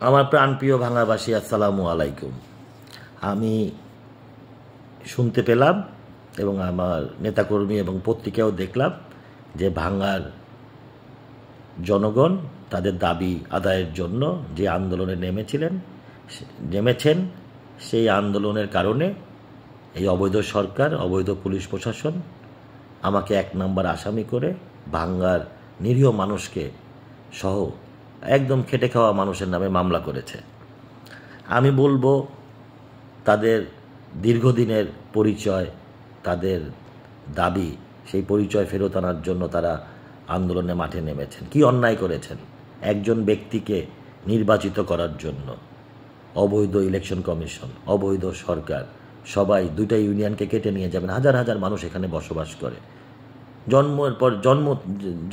আমার প্রাণপ্রিয় ভাঙ্গাবাসী, আসসালামু আলাইকুম। আমি শুনতে পেলাম এবং আমার নেতাকর্মী এবং পত্রিকাও দেখলাম যে ভাঙ্গার জনগণ তাদের দাবি আদায়ের জন্য যে আন্দোলনে নেমেছেন সেই আন্দোলনের কারণে এই অবৈধ সরকার, অবৈধ পুলিশ প্রশাসন আমাকে 1 নম্বর আসামি করে ভাঙ্গার নিরীহ মানুষকে সহ একদম খেটে খাওয়া মানুষের নামে মামলা করেছে। আমি বলবো তাদের দীর্ঘদিনের পরিচয়, তাদের দাবি, সেই পরিচয় ফেরত আনার জন্য তারা আন্দোলনে মাঠে নেমেছেন। কি অন্যায় করেছেন? একজন ব্যক্তিকে নির্বাচিত করার জন্য অবৈধ ইলেকশন কমিশন, অবৈধ সরকার, সবাই 2টা ইউনিয়নকে কেটে নিয়ে যাবেন। হাজার হাজার মানুষ এখানে বসবাস করে, জন্মের পর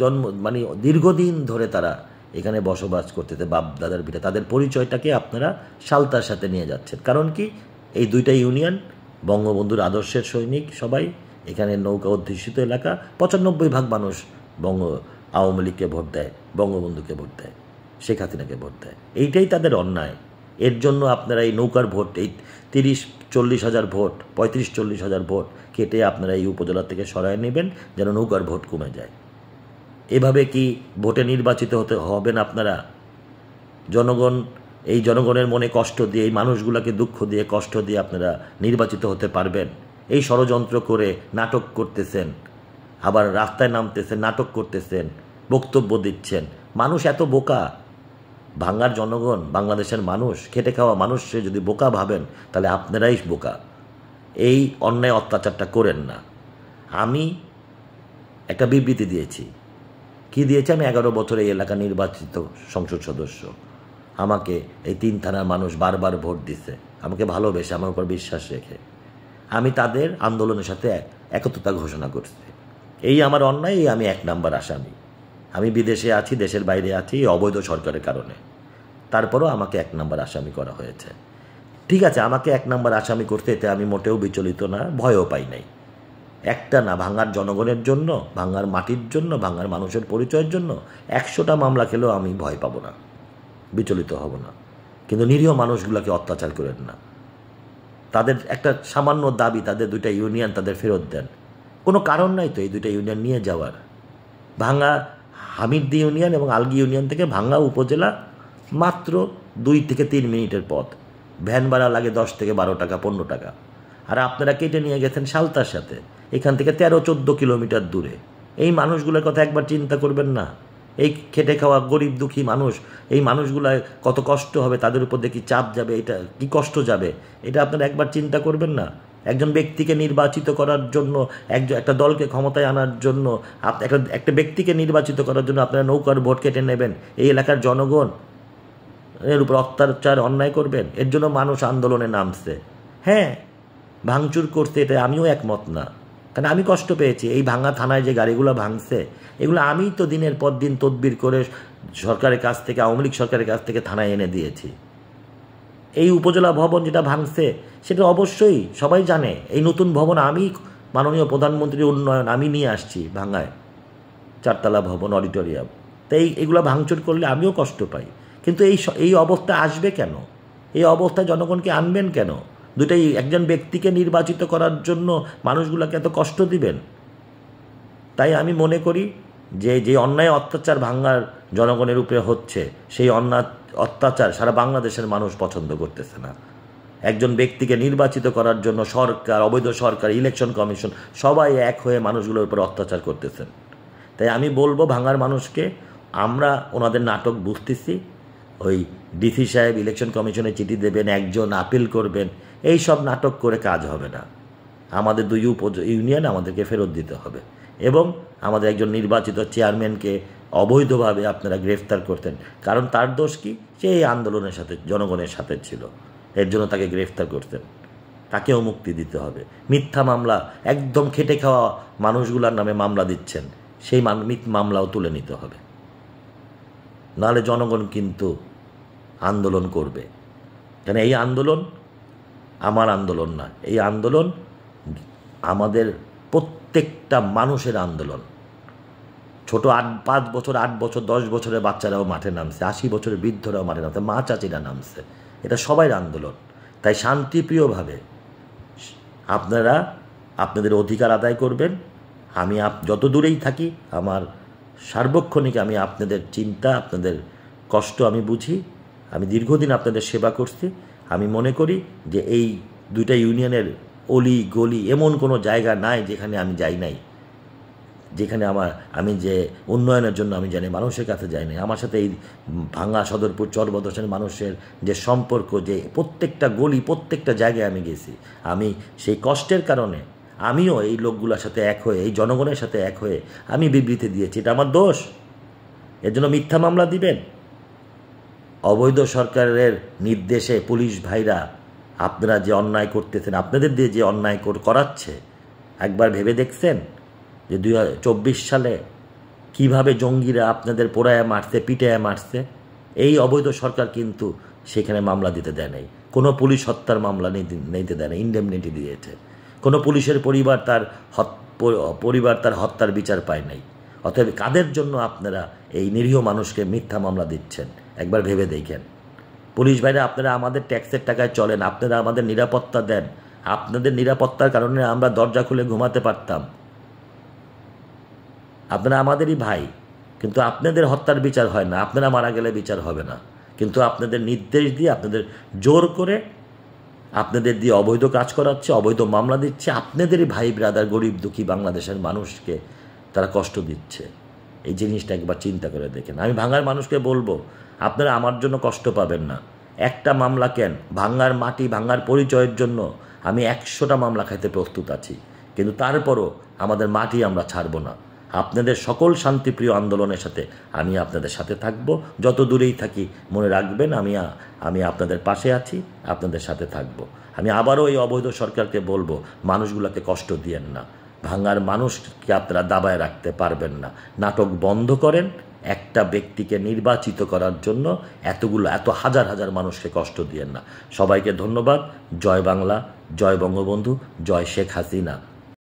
জন্ম মানে দীর্ঘদিন ধরে তারা এখানে বসবাস করতেছে, বাপ দাদার ভিটে। তাদের পরিচয়টাকে আপনারা সালতার সাথে নিয়ে যাচ্ছেন। কারণ কি? এই 2টা ইউনিয়ন বঙ্গবন্ধুর আদর্শের সৈনিক, সবাই এখানে নৌকা অধ্যুষিত এলাকা। 95% মানুষ আওয়ামী লীগকে ভোট দেয়, বঙ্গবন্ধুকে ভোট দেয়, শেখ হাসিনাকে ভোট দেয়। এইটাই তাদের অন্যায়। এর জন্য আপনারা এই নৌকার ভোট, এই 30-40 হাজার ভোট, 35-40 হাজার ভোট কেটে আপনারা এই উপজেলা থেকে সরায় নেবেন যেন নৌকার ভোট কমে যায়। এভাবে কি ভোটে নির্বাচিত হবেন আপনারা? এই জনগণের মনে কষ্ট দিয়ে, এই মানুষগুলোকে দুঃখ দিয়ে, কষ্ট দিয়ে আপনারা নির্বাচিত হতে পারবেন? এই ষড়যন্ত্র করে নাটক করতেছেন, আবার রাস্তায় নামতেছেন, নাটক করতেছেন, বক্তব্য দিচ্ছেন। মানুষ এত বোকা? ভাঙ্গার জনগণ, বাংলাদেশের মানুষ, খেটে খাওয়া মানুষ সে যদি বোকা ভাবেন, তাহলে আপনারাই বোকা। এই অন্যায় অত্যাচারটা করেন না। আমি একটা বিবৃতি দিয়েছি। কি দিয়েছি? আমি 11 বছর এই এলাকা নির্বাচিত সংসদ সদস্য। আমাকে এই 3 থানার মানুষ বারবার ভোট দিছে, আমাকে ভালোবেসে, আমার উপর বিশ্বাস রেখে। আমি তাদের আন্দোলনের সাথে একত্রতা ঘোষণা করছি। এই আমার অন্যায়, এই আমি 1 নম্বর আসামি। আমি বিদেশে আছি, দেশের বাইরে আছি, এই অবৈধ সরকারের কারণে। তারপরও আমাকে 1 নম্বর আসামি করা হয়েছে। ঠিক আছে, আমাকে 1 নম্বর আসামি করতে এতে আমি মোটেও বিচলিত না, ভয়ও পাই নাই। একটা না, ভাঙ্গার জনগণের জন্য, ভাঙ্গার মাটির জন্য, ভাঙ্গার মানুষের পরিচয়ের জন্য 100টা মামলা খেলেও আমি ভয় পাব না, বিচলিত হব না। কিন্তু নিরীহ মানুষগুলোকে অত্যাচার করেন না। তাদের একটা সামান্য দাবি, তাদের 2টা ইউনিয়ন তাদের ফেরত দেন। কোনো কারণ নাই তো এই 2টা ইউনিয়ন নিয়ে যাওয়ার। ভাঙ্গা হামিদদি ইউনিয়ন এবং আলগি ইউনিয়ন থেকে ভাঙ্গা উপজেলা মাত্র 2 থেকে 3 মিনিটের পথ। ভ্যান ভাড়া লাগে 10 থেকে 12 টাকা, 15 টাকা। আর আপনারা কেটে নিয়ে গেছেন সালতার সাথে, এখান থেকে 13-14 কিলোমিটার দূরে। এই মানুষগুলোর কথা একবার চিন্তা করবেন না? এই খেটে খাওয়া গরিব দুঃখী মানুষ, এই মানুষগুলো কত কষ্ট হবে, তাদের উপর দেখি চাপ যাবে, এটা কি কষ্ট যাবে, এটা আপনারা একবার চিন্তা করবেন না? একজন ব্যক্তিকে নির্বাচিত করার জন্য, একটা দলকে ক্ষমতায় আনার জন্য, একটা ব্যক্তিকে নির্বাচিত করার জন্য আপনারা নৌকার ভোট কেটে নেবেন, এই এলাকার জনগণ এর উপর অত্যাচার, অন্যায় করবেন? এর জন্য মানুষ আন্দোলনে নামছে। হ্যাঁ, ভাঙচুর করতে, এটা আমিও একমত না, কারণ আমি কষ্ট পেয়েছি। এই ভাঙ্গা থানায় যে গাড়িগুলো ভাঙছে, এগুলো আমিই তো দিনের পর দিন তদবির করে সরকারের কাছ থেকে, আওয়ামী লীগ সরকারের কাছ থেকে থানায় এনে দিয়েছি। এই উপজেলা ভবন যেটা ভাঙছে, সেটা অবশ্যই সবাই জানে। এই নতুন ভবন আমি, মাননীয় প্রধানমন্ত্রীর উন্নয়ন, আমি নিয়ে আসছি ভাঙ্গায়, 4 তলা ভবন, অডিটোরিয়াম। তাই এগুলো ভাঙচুর করলে আমিও কষ্ট পাই। কিন্তু এই অবস্থা আসবে কেন? এই অবস্থায় জনগণকে আনবেন কেন? একজন ব্যক্তিকে নির্বাচিত করার জন্য মানুষগুলোকে এত কষ্ট দিবেন? তাই আমি মনে করি যে অন্যায় অত্যাচার ভাঙ্গার জনগণের উপরে হচ্ছে, সেই অন্যায় অত্যাচার সারা বাংলাদেশের মানুষ পছন্দ করতেছে না। একজন ব্যক্তিকে নির্বাচিত করার জন্য সরকার, অবৈধ সরকার, ইলেকশন কমিশন সবাই এক হয়ে মানুষগুলোর উপর অত্যাচার করতেছেন। তাই আমি বলবো ভাঙ্গার মানুষকে, আমরা ওনাদের নাটক বুঝতেছি। ওই ডিসি সাহেব ইলেকশন কমিশনে চিঠি দেবেন, একজন আপিল করবেন, এই সব নাটক করে কাজ হবে না। আমাদের 2 ইউনিয়ন আমাদেরকে ফেরত দিতে হবে এবং আমাদের একজন নির্বাচিত চেয়ারম্যানকে অবৈধভাবে আপনারা গ্রেফতার করতেন। কারণ তার দোষ কি? সে এই আন্দোলনের সাথে, জনগণের সাথে ছিল, এর জন্য তাকে গ্রেফতার করতেন। তাকেও মুক্তি দিতে হবে। মিথ্যা মামলা, একদম খেটে খাওয়া মানুষগুলোর নামে মামলা দিচ্ছেন, সেই মামলাও তুলে নিতে হবে। নাহলে জনগণ কিন্তু আন্দোলন করবে। কেন? এই আন্দোলন আমার আন্দোলন না, এই আন্দোলন আমাদের প্রত্যেকটা মানুষের আন্দোলন। ছোট 5 বছর 8 বছর 10 বছরের বাচ্চারাও মাঠে নামছে, 80 বছরের বৃদ্ধরাও মাঠে নামছে, মা চাচিরা নামছে। এটা সবাই আন্দোলন। তাই শান্তিপ্রিয়ভাবে আপনারা আপনাদের অধিকার আদায় করবেন। আমি যত দূরেই থাকি আমার সার্বক্ষণিক আমি আপনাদের চিন্তা, আপনাদের কষ্ট আমি বুঝি। আমি দীর্ঘদিন আপনাদের সেবা করছি। আমি মনে করি যে এই দুইটা ইউনিয়নের অলি গলি এমন কোনো জায়গা নাই যেখানে আমি যাই নাই, যেখানে আমি যে উন্নয়নের জন্য আমি জানি মানুষের কাছে যাই নাই। আমার সাথে এই ভাঙ্গা সদরপুর চরবদর্শন মানুষের যে সম্পর্ক, যে প্রত্যেকটা গলি প্রত্যেকটা জায়গায় আমি গেছি। আমি সেই কষ্টের কারণে আমিও এই লোকগুলোর সাথে এক হয়ে, এই জনগণের সাথে এক হয়ে আমি বিবৃতি দিয়েছি। এটা আমার দোষ? এর জন্য মিথ্যা মামলা দিবেন? অবৈধ সরকারের নির্দেশে পুলিশ ভাইরা আপনারা যে অন্যায় করতেছেন, আপনাদের দিয়ে যে অন্যায় করাচ্ছে, একবার ভেবে দেখছেন যে 2024 সালে কিভাবে জঙ্গিরা আপনাদের পোড়ায় মারছে, পিটায় মারছে? এই অবৈধ সরকার কিন্তু সেখানে মামলা দিতে দেয় নাই, কোনো পুলিশ হত্যার মামলা নিতে দেয় না, ইন্ডেমনিটি দিয়েছে। কোনো পুলিশের পরিবার তার হত্যার বিচার পায় নাই। অতএব কাদের জন্য আপনারা এই নিরীহ মানুষকে মিথ্যা মামলা দিচ্ছেন? একবার ভেবে দেখেন। পুলিশ ভাইরা, আপনারা আমাদের ট্যাক্সের টাকায় চলেন, আপনারা আমাদের নিরাপত্তা দেন। আপনাদের নিরাপত্তার কারণে আমরা দরজা খুলে ঘুমাতে পারতাম। আপনারা আমাদেরই ভাই, কিন্তু আপনাদের হত্যার বিচার হয় না, আপনারা মারা গেলে বিচার হবে না। কিন্তু আপনাদের নির্দেশ দিয়ে, আপনাদের জোর করে, আপনাদের দিয়ে অবৈধ কাজ করাচ্ছে, অবৈধ মামলা দিচ্ছে। আপনাদেরই ভাই ব্রাদার গরিব দুঃখী বাংলাদেশের মানুষকে তারা কষ্ট দিচ্ছে। এই জিনিসটা একবার চিন্তা করে দেখেন। আমি ভাঙ্গার মানুষকে বলবো, আপনারা আমার জন্য কষ্ট পাবেন না। একটা মামলা কেন, ভাঙ্গার মাটি, ভাঙ্গার পরিচয়ের জন্য আমি 100টা মামলা খাইতে প্রস্তুত আছি, কিন্তু তারপরও আমাদের মাটি আমরা ছাড়ব না। আপনাদের সকল শান্তিপ্রিয় আন্দোলনের সাথে আমি আপনাদের সাথে থাকব। যত দূরেই থাকি মনে রাখবেন আমি আপনাদের পাশে আছি, আপনাদের সাথে থাকব। আমি আবারও এই অবৈধ সরকারকে বলবো, মানুষগুলোকে কষ্ট দিয়েন না। ভাঙ্গার মানুষকে আপনারা দাবায় রাখতে পারবেন না। নাটক বন্ধ করেন। একটা ব্যক্তিকে নির্বাচিত করার জন্য এত হাজার হাজার মানুষকে কষ্ট দিয়েন না। সবাইকে ধন্যবাদ। জয় বাংলা, জয় বঙ্গবন্ধু, জয় শেখ হাসিনা।